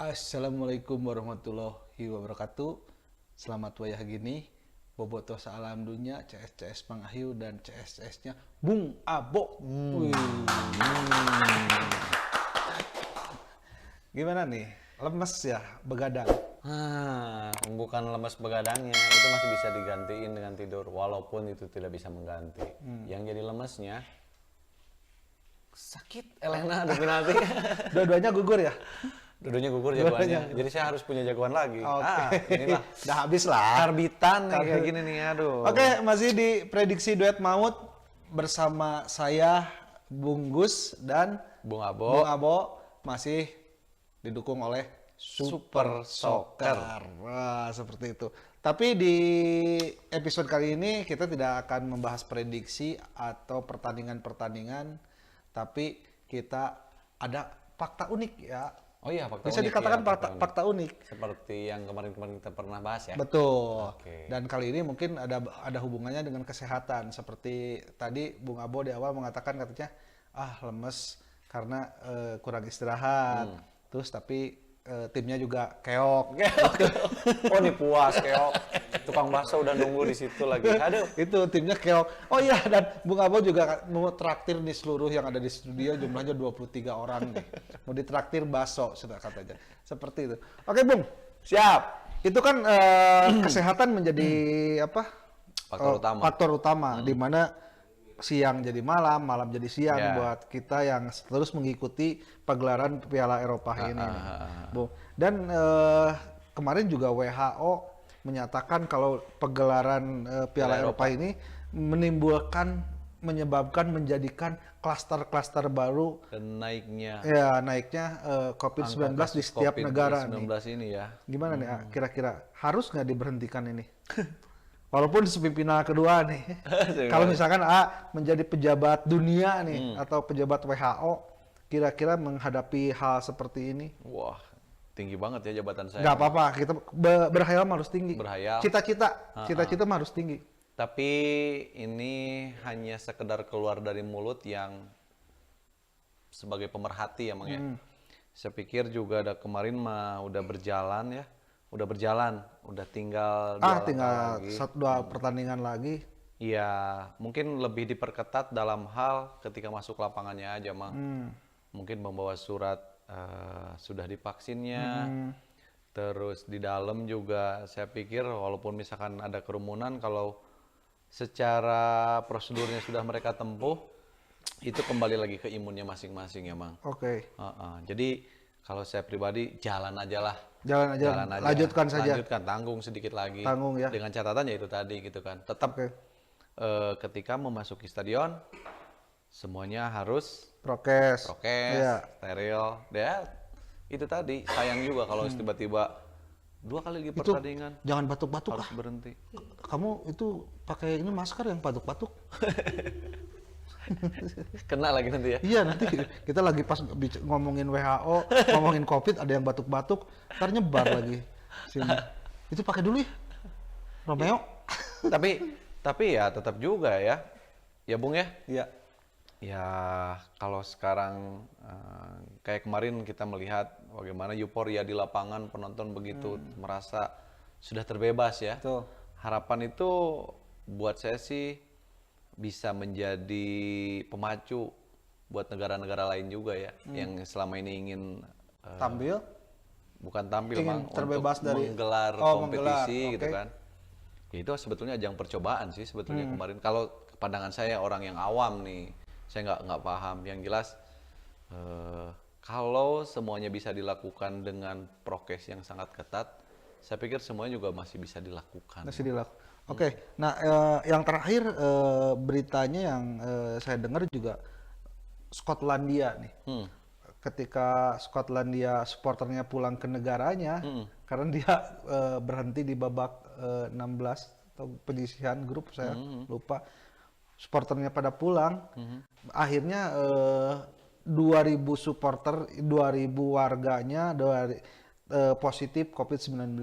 Assalamualaikum warahmatullahi wabarakatuh. Selamat wayah gini. Bobotoh salam dunya, CS Mang Ahyu dan CSS-nya Bung Abo. Wih. Gimana nih? Lemes ya, begadang. Bukan lemas begadangnya, itu masih bisa digantiin dengan tidur, walaupun itu tidak bisa mengganti. Yang jadi lemesnya sakit Elena adu penalti. Dua-duanya gugur ya? Dua-duanya gugur jagoannya. Jadi saya harus punya jagoan lagi. Inilah Udah habis lah. karbitan nih, kayak gini nih, aduh. Oke, masih di prediksi duet maut bersama saya Bung Gus dan Bung Bung Abo, Abo masih didukung oleh Super Soccer. Wah, seperti itu. Tapi di episode kali ini kita tidak akan membahas prediksi atau pertandingan-pertandingan, tapi kita ada fakta unik ya. Oh iya, fakta Bisa unik dikatakan ya, fakta unik. Seperti yang kemarin-kemarin kita pernah bahas ya. Betul. Oke. Dan kali ini mungkin ada hubungannya dengan kesehatan. Seperti tadi Bung Abo di awal mengatakan katanya lemes karena kurang istirahat. Terus tapi timnya juga keok. Oh, nih puas keok. Tukang bakso udah nunggu di situ lagi. Aduh. Itu timnya keok. Oh iya, dan Bung Abo juga mau traktir di seluruh yang ada di studio, jumlahnya 23 orang nih. Mau ditraktir bakso sudah katanya. Seperti itu. Oke, Bung. Siap. Itu kan kesehatan menjadi faktor utama di mana siang jadi malam, malam jadi siang buat kita yang terus mengikuti pagelaran Piala Eropa ini. Bung. Dan kemarin juga WHO menyatakan kalau pagelaran Piala Eropa ini menyebabkan menjadikan klaster-klaster baru Dan naiknya COVID-19 di setiap negara nih. COVID-19 ini ya. Gimana nih kira-kira harus nggak diberhentikan ini? Walaupun semifinal kedua nih. Kalau misalkan menjadi pejabat dunia nih atau pejabat WHO, kira-kira menghadapi hal seperti ini? Wah, tinggi banget ya jabatan saya. Nggak apa-apa, kita berhayal harus tinggi. Berhayal. Cita-cita mah harus tinggi. Tapi ini hanya sekedar keluar dari mulut yang sebagai pemerhati ya, Mang ya. Saya pikir juga kemarin mah udah berjalan ya. Udah tinggal Tinggal lagi. 1-2 pertandingan lagi. Iya, mungkin lebih diperketat dalam hal ketika masuk lapangannya aja, Mang. Mungkin membawa surat sudah divaksinnya. Terus di dalam juga saya pikir walaupun misalkan ada kerumunan, kalau secara prosedurnya sudah mereka tempuh, itu kembali lagi ke imunnya masing-masing ya, Mang. Oke. Jadi kalau saya pribadi jalan aja lah. Jalan aja. Lanjutkan saja. Lanjutkan, tanggung sedikit lagi. Tanggung ya. Dengan catatan ya itu tadi gitu kan. Tetap ketika memasuki stadion semuanya harus Prokes. Iya. steril. Ya itu tadi sayang juga kalau tiba-tiba 2 kali lagi pertandingan Jangan batuk-batuk harus berhenti. Kamu itu pakai ini masker yang batuk-batuk. Kena lagi nanti ya. Iya, nanti kita lagi pas ngomongin WHO, ngomongin COVID, ada yang batuk-batuk, ntar nyebar lagi sini. Itu pakai dulu ya, Romeo. tapi ya tetap juga ya Bung ya. Iya. Ya kalau sekarang kayak kemarin kita melihat bagaimana euforia di lapangan, penonton begitu merasa sudah terbebas ya. Betul. Harapan itu buat saya sih bisa menjadi pemacu buat negara-negara lain juga ya, yang selama ini ingin Tampil. bukan tampil, Ingin Mang, terbebas untuk dari menggelar kompetisi gitu oke. kan. Ya, itu sebetulnya ajang percobaan sih sebetulnya kemarin. Kalau pandangan saya orang yang awam nih, saya nggak paham. Yang jelas kalau semuanya bisa dilakukan dengan prokes yang sangat ketat, saya pikir semuanya juga masih bisa dilakukan. Masih dilakukan. Oke. Nah, yang terakhir beritanya yang saya dengar juga Skotlandia nih. Ketika Skotlandia supporternya pulang ke negaranya, karena dia berhenti di babak 16 atau penyisihan grup, saya lupa. Supporternya pada pulang, akhirnya 2.000 supporter, 2.000 warganya positif COVID-19.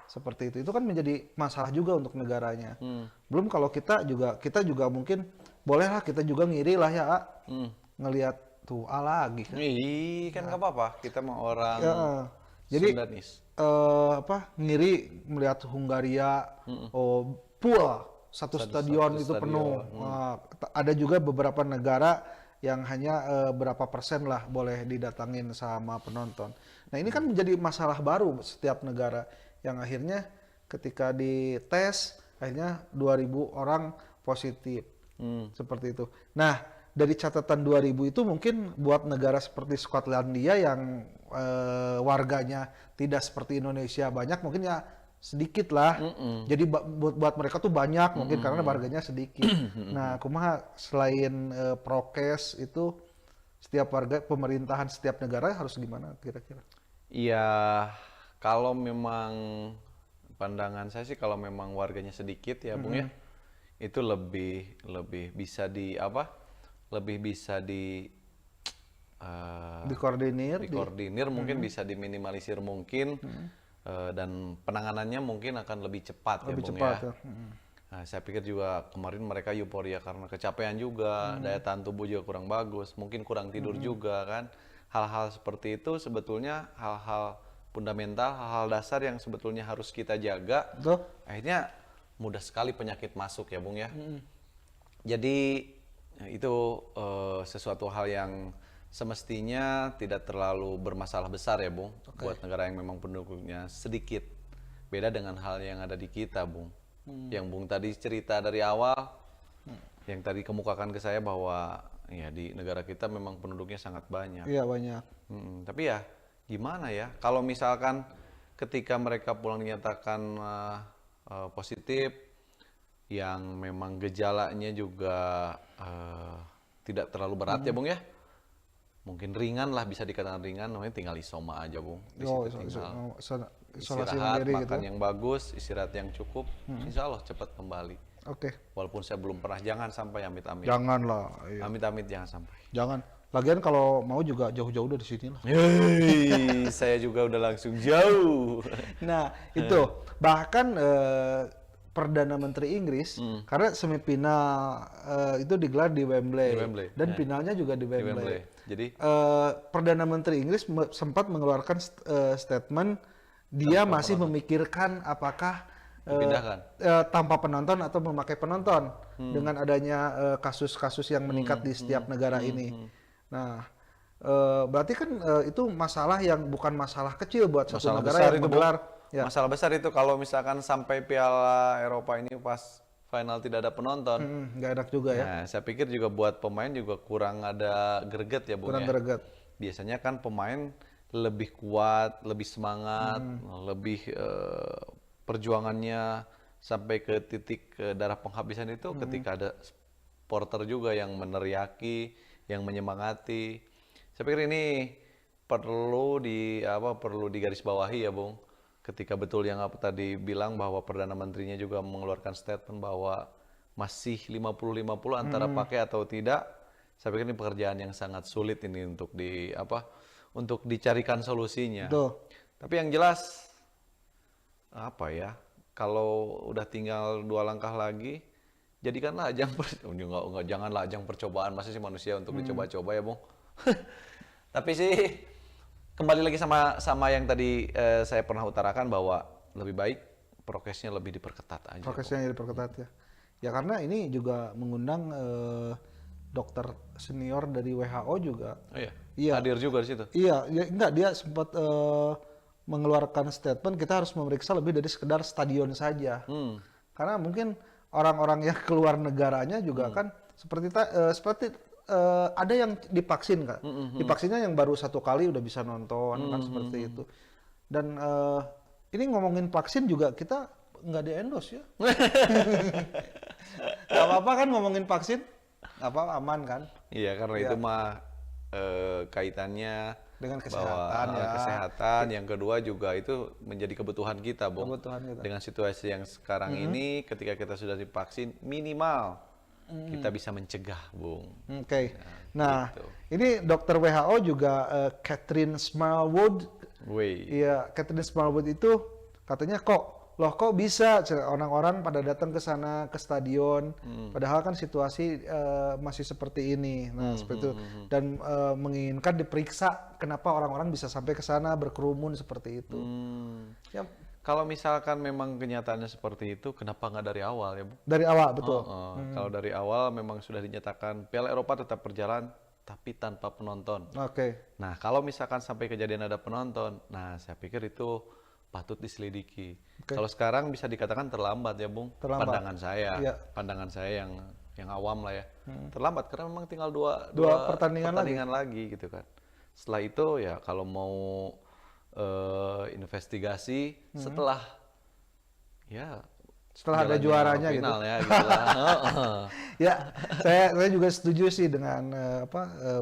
Seperti itu kan menjadi masalah juga untuk negaranya. Belum kalau kita juga mungkin bolehlah kita juga ngiri lah ya, ngelihat tuh lagi kan. Ih, kan nggak apa-apa. Kita mau orang Jadi Sundanis. ngiri melihat Hungaria, full satu stadion itu stadion. penuh. Ada juga beberapa negara yang hanya berapa persen lah boleh didatangin sama penonton. Nah ini kan menjadi masalah baru setiap negara yang akhirnya ketika dites akhirnya 2.000 orang positif seperti itu. Nah dari catatan 2.000 itu mungkin buat negara seperti Skotlandia yang warganya tidak seperti Indonesia banyak mungkin ya sedikit lah. Jadi buat mereka tuh banyak mungkin karena warganya sedikit. Nah, kumaha selain prokes itu setiap warga pemerintahan setiap negara harus gimana kira-kira? Iya, kalau memang pandangan saya sih kalau memang warganya sedikit ya Bung ya, itu lebih bisa di apa? Lebih bisa dikoordinir mungkin bisa diminimalisir mungkin dan penanganannya mungkin akan lebih cepat ya Bung ya. Nah, saya pikir juga kemarin mereka euforia karena kecapean juga, daya tahan tubuh juga kurang bagus, mungkin kurang tidur juga kan. Hal-hal seperti itu sebetulnya hal-hal fundamental, hal-hal dasar yang sebetulnya harus kita jaga. Betul. Akhirnya mudah sekali penyakit masuk ya Bung ya. Jadi itu sesuatu hal yang semestinya tidak terlalu bermasalah besar ya Bung, buat negara yang memang penduduknya sedikit. Beda dengan hal yang ada di kita Bung. Yang Bung tadi cerita dari awal, yang tadi kemukakan ke saya bahwa ya di negara kita memang penduduknya sangat banyak. Iya banyak. Tapi ya gimana ya, kalau misalkan ketika mereka pulang dinyatakan positif, yang memang gejalanya juga tidak terlalu berat ya Bung ya, mungkin ringan lah, bisa dikatakan ringan, namanya tinggal isoma aja Bung. Di situ tinggal istirahat, makan yang bagus, istirahat yang cukup, insya Allah cepat kembali. Oke. Walaupun saya belum pernah, jangan sampai amit-amit. Janganlah. Iya. Amit-amit jangan sampai. Jangan. Lagian kalau mau juga jauh-jauh dari sini lah. Yeay, saya juga udah langsung jauh. Nah itu bahkan Perdana Menteri Inggris karena semifinal itu digelar di Wembley, dan finalnya juga di Wembley. Jadi Perdana Menteri Inggris sempat mengeluarkan statement dia masih memikirkan apakah tanpa penonton atau memakai penonton dengan adanya kasus-kasus yang meningkat di setiap negara ini. Nah, berarti kan itu masalah yang bukan masalah kecil buat satu negara yang menggelar. Ya. Masalah besar itu kalau misalkan sampai Piala Eropa ini pas final tidak ada penonton. Nggak enak juga ya. Nah, saya pikir juga buat pemain juga kurang ada greget ya Bung. Kurang greget. Biasanya kan pemain lebih kuat, lebih semangat, lebih perjuangannya sampai ke titik darah penghabisan itu ketika ada supporter juga yang meneriaki, yang menyemangati. Saya pikir ini perlu digarisbawahi ya Bung. Ketika betul yang apa tadi bilang bahwa Perdana Menterinya juga mengeluarkan statement bahwa masih 50-50 antara pakai atau tidak. Saya pikir ini pekerjaan yang sangat sulit ini untuk dicarikan solusinya. Betul. Tapi yang jelas kalau udah tinggal 2 langkah lagi, jadikanlah janganlah ajang percobaan, masa sih manusia untuk dicoba-coba ya Bung. Tapi sih kembali lagi sama yang tadi saya pernah utarakan bahwa lebih baik prokesnya lebih diperketat aja. Prokesnya diperketat ya. Ya karena ini juga mengundang dokter senior dari WHO juga. Oh iya. Hadir juga di situ. Iya, enggak, dia sempat mengeluarkan statement kita harus memeriksa lebih dari sekedar stadion saja. Karena mungkin orang-orang yang keluar negaranya juga kan seperti ada yang divaksin kan, divaksinnya yang baru 1 kali udah bisa nonton kan seperti itu. Dan ini ngomongin vaksin juga kita nggak di endorse ya. Gak apa-apa kan ngomongin vaksin, aman kan? Iya karena itu mah kaitannya dengan kesehatan kesehatan. Yang kedua juga itu menjadi kebutuhan kita, Bung. Kebutuhan kita. Dengan situasi yang sekarang ini, ketika kita sudah divaksin, minimal kita bisa mencegah, Bung. Oke. Nah, gitu. Ini dokter WHO juga Catherine Smallwood. Iya, Catherine Smallwood itu katanya kok loh kok bisa orang-orang pada datang ke sana ke stadion, padahal kan situasi masih seperti ini. Nah, seperti itu. Dan menginginkan diperiksa kenapa orang-orang bisa sampai ke sana berkerumun seperti itu. Ya, Kalau misalkan memang kenyataannya seperti itu, kenapa nggak dari awal ya, Bu? dari awal betul. Kalau dari awal memang sudah dinyatakan Piala Eropa tetap berjalan, tapi tanpa penonton. Oke. Nah, kalau misalkan sampai kejadian ada penonton, nah saya pikir itu patut diselidiki. Kalau sekarang bisa dikatakan terlambat ya, Bung. Terlambat. Iya. Pandangan saya yang awam lah ya. Terlambat karena memang tinggal dua pertandingan lagi gitu kan. Setelah itu ya kalau mau investigasi setelah ada jalannya juaranya gitu. final ya gitu lah. Ya, saya juga setuju sih dengan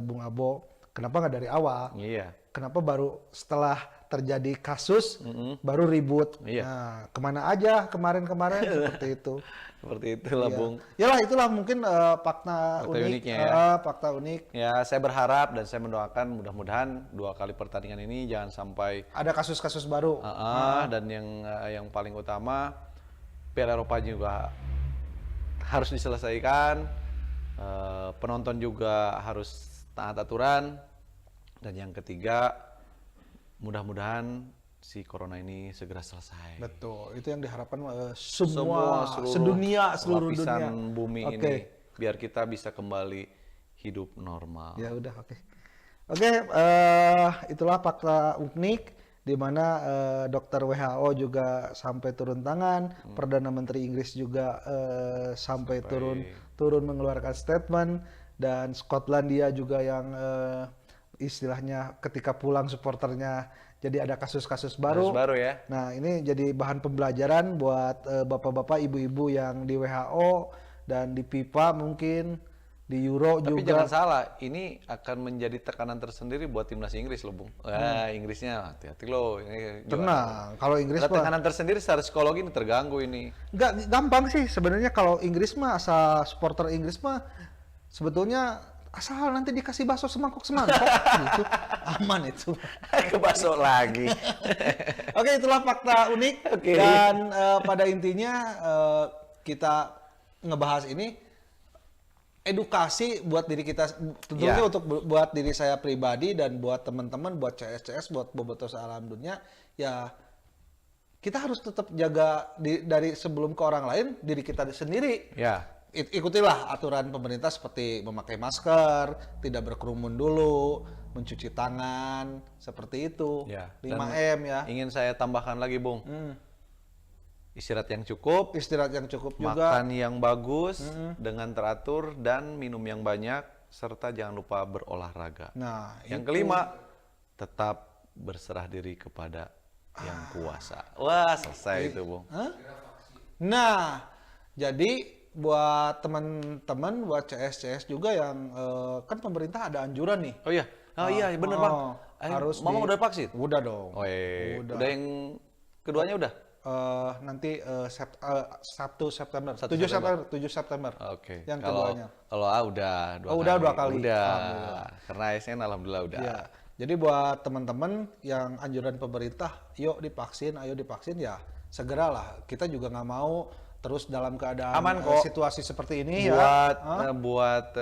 Bung Abo. Kenapa nggak dari awal? Iya. Kenapa baru setelah terjadi kasus baru ribut? Iya. Nah, kemana aja kemarin-kemarin seperti itu. Seperti itulah, Iya. Bung. Yalah itulah mungkin fakta unik, uniknya ya. fakta unik. Ya, saya berharap dan saya mendoakan mudah-mudahan 2 kali pertandingan ini jangan sampai Ada kasus-kasus baru. dan yang paling utama Piala Eropa juga harus diselesaikan. Penonton juga harus taat aturan. Dan yang ketiga, mudah-mudahan si corona ini segera selesai. Betul, itu yang diharapkan Seluruh seluruh lapisan dunia. bumi Oke. ini biar kita bisa kembali hidup normal. Ya udah, oke. Oke, itulah fakta unik di mana dokter WHO juga sampai turun tangan, Perdana Menteri Inggris juga sampai turun mengeluarkan statement, dan Skotlandia juga yang istilahnya ketika pulang supporternya jadi ada kasus-kasus baru. Kasus baru ya. Nah, ini jadi bahan pembelajaran buat bapak-bapak, ibu-ibu yang di WHO dan di FIFA mungkin, di Euro Tapi juga. jangan salah, ini akan menjadi tekanan tersendiri buat timnas Inggris loh, Bung. Wah, Inggrisnya hati-hati loh. Ini Tenang, kalau Inggris ada mah tekanan tersendiri secara psikologi ini terganggu ini. nggak gampang sih sebenarnya. Kalau Inggris mah, asal supporter Inggris mah sebetulnya asal nanti dikasih bakso semangkok gitu, aman itu. Ke bakso lagi. Oke, itulah fakta unik. Oke. Dan pada intinya kita ngebahas ini edukasi buat diri kita, tentunya Ya. untuk buat diri saya pribadi dan buat teman-teman, buat CS, buat Bobotoh Alam Dunia. Ya, kita harus tetap jaga dari sebelum ke orang lain, diri kita sendiri. Ya. Ikutilah aturan pemerintah seperti memakai masker, tidak berkerumun dulu, mencuci tangan, seperti itu. Ya. 5M ya. Ingin saya tambahkan lagi, Bung. Istirahat yang cukup, Istirahat yang cukup juga. makan yang bagus dengan teratur dan minum yang banyak, serta jangan lupa berolahraga. Nah, Yang kelima, tetap berserah diri kepada yang kuasa. Wah, selesai itu, Bung. Nah, jadi buat teman-teman, buat CS juga yang kan pemerintah ada anjuran nih. Oh iya, iya bener Bang. Harus Mama udah vaksin? Udah dong. Oh udah yang keduanya udah? Nanti Sabtu September. 1 7 September. 7 September. Oke. Yang keduanya. Kalau udah 2 kali. Udah 2 kali. Udah. Alhamdulillah. Karena ASN alhamdulillah udah. Ya. Jadi buat teman-teman yang anjuran pemerintah, ayo divaksin ya segeralah. Kita juga nggak mau terus dalam keadaan Aman kok. situasi seperti ini buat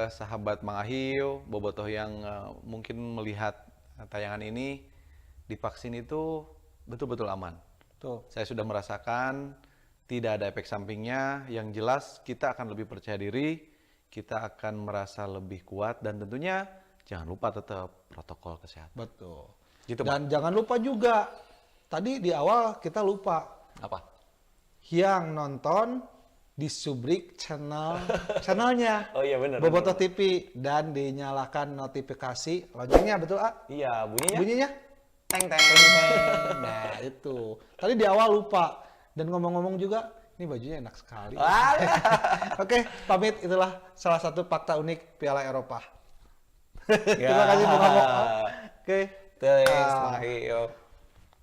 sahabat Mang Ahio, Bobotoh yang mungkin melihat tayangan ini, divaksin itu betul-betul aman. Tuh. Saya sudah merasakan tidak ada efek sampingnya. Yang jelas kita akan lebih percaya diri, kita akan merasa lebih kuat, dan tentunya jangan lupa tetap protokol kesehatan. Betul. Gitu, Dan jangan lupa juga, tadi di awal kita lupa, Apa? yang nonton di subrik channelnya Oh iya benar. Bobotoh TV, dan dinyalakan notifikasi loncengnya, betul Iya, bunyinya. bunyinya Teng teng. nah itu tadi di awal lupa. Dan ngomong-ngomong juga, ini bajunya enak sekali. Oke, pamit. Itulah salah satu fakta unik Piala Eropa. Terima kasih Bung Amo. Oke. Thanks, Mang Ahio.